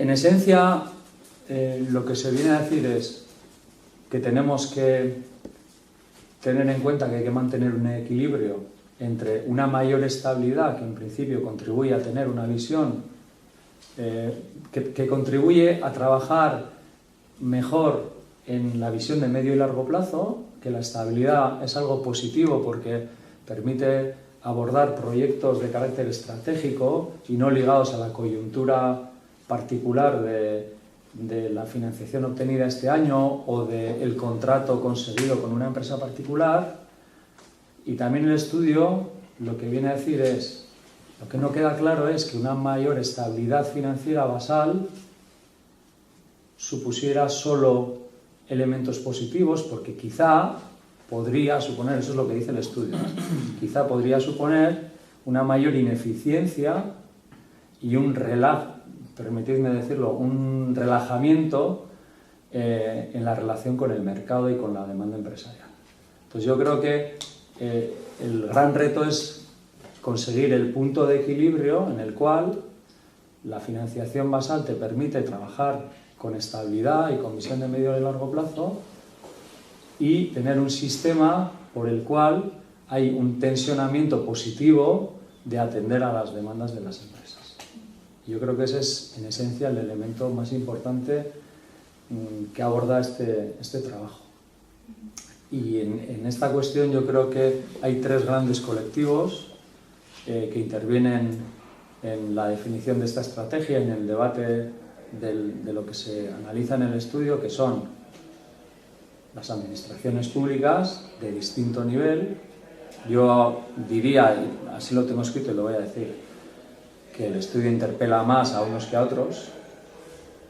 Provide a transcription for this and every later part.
En esencia, lo que se viene a decir es que tenemos que tener en cuenta que hay que mantener un equilibrio entre una mayor estabilidad, que en principio contribuye a tener una visión que contribuye a trabajar mejor en la visión de medio y largo plazo, que la estabilidad es algo positivo porque permite abordar proyectos de carácter estratégico y no ligados a la coyuntura particular de la financiación obtenida este año o del contrato conseguido con una empresa particular. Y también el estudio lo que viene a decir es, lo que no queda claro es que una mayor estabilidad financiera basal supusiera solo elementos positivos, porque quizá podría suponer, eso es lo que dice el estudio, quizá podría suponer una mayor ineficiencia y permitidme decirlo, un relajamiento en la relación con el mercado y con la demanda empresarial. Entonces yo creo que el gran reto es conseguir el punto de equilibrio en el cual la financiación basal te permite trabajar con estabilidad y con visión de medio y largo plazo y tener un sistema por el cual hay un tensionamiento positivo de atender a las demandas de las empresas. Yo creo que ese es, en esencia, el elemento más importante que aborda este trabajo. Y en esta cuestión yo creo que hay tres grandes colectivos que intervienen en la definición de esta estrategia, en el debate de lo que se analiza en el estudio, que son las administraciones públicas de distinto nivel. Yo diría, y así lo tengo escrito y lo voy a decir, que el estudio interpela más a unos que a otros,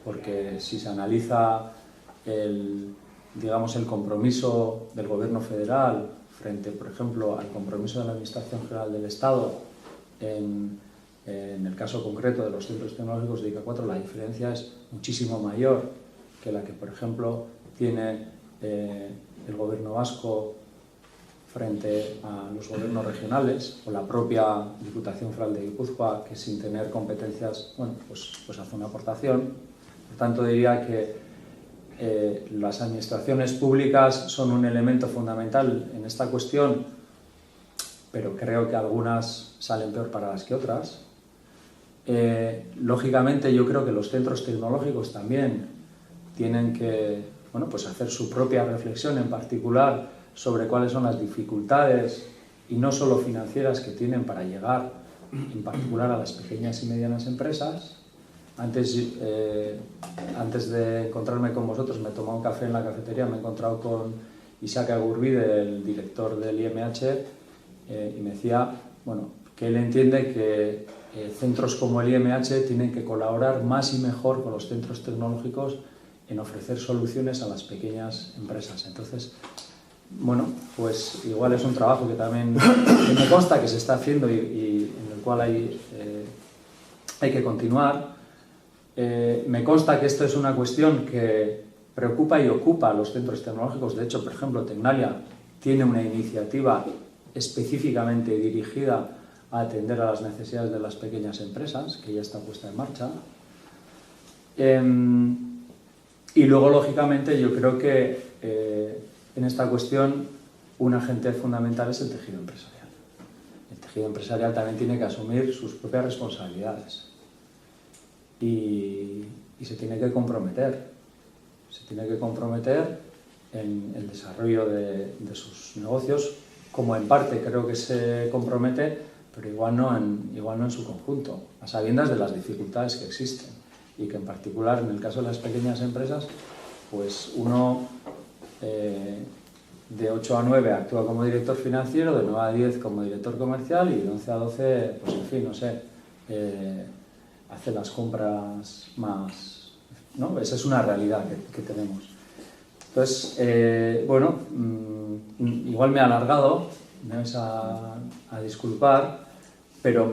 porque si se analiza el compromiso del Gobierno federal frente, por ejemplo, al compromiso de la Administración General del Estado en el caso concreto de los centros tecnológicos de ICA 4, la diferencia es muchísimo mayor que la que, por ejemplo, tiene el Gobierno vasco frente a los gobiernos regionales o la propia Diputación Foral de Guipúzcoa, que sin tener competencias, bueno, pues hace una aportación. Por tanto, diría que las administraciones públicas son un elemento fundamental en esta cuestión, pero creo que algunas salen peor paradas que otras. Lógicamente, yo creo que los centros tecnológicos también tienen que, bueno, pues hacer su propia reflexión, en particular sobre cuáles son las dificultades, y no solo financieras, que tienen para llegar, en particular, a las pequeñas y medianas empresas. Antes de encontrarme con vosotros, me he tomado un café en la cafetería, me he encontrado con Isaac Agurbide, el director del IMH, y me decía, bueno, que él entiende que centros como el IMH tienen que colaborar más y mejor con los centros tecnológicos en ofrecer soluciones a las pequeñas empresas. Entonces, bueno, pues igual es un trabajo que también que me consta que se está haciendo y en el cual hay que continuar. Me consta que esto es una cuestión que preocupa y ocupa a los centros tecnológicos. De hecho, por ejemplo, Tecnalia tiene una iniciativa específicamente dirigida a atender a las necesidades de las pequeñas empresas, que ya está puesta en marcha. Y luego, lógicamente, yo creo que en esta cuestión un agente fundamental es el tejido empresarial. El tejido empresarial también tiene que asumir sus propias responsabilidades y se tiene que comprometer. Se tiene que comprometer en el desarrollo de sus negocios, como en parte creo que se compromete, pero igual no en su conjunto, a sabiendas de las dificultades que existen y que en particular en el caso de las pequeñas empresas, pues uno de 8 a 9 actúa como director financiero, de 9 a 10 como director comercial y de 11 a 12, pues en fin, no sé, hace las compras más, ¿no? Esa es una realidad que tenemos. Entonces, bueno, igual me he alargado, me vais a disculpar, pero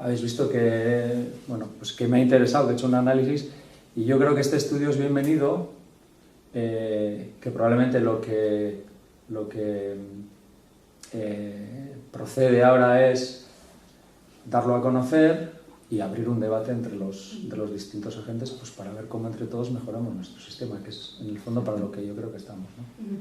habéis visto que, bueno, pues que me ha interesado, que he hecho un análisis y yo creo que este estudio es bienvenido, que probablemente lo que procede ahora es darlo a conocer y abrir un debate entre de los distintos agentes, pues para ver cómo entre todos mejoramos nuestro sistema, que es en el fondo para lo que yo creo que estamos, ¿no?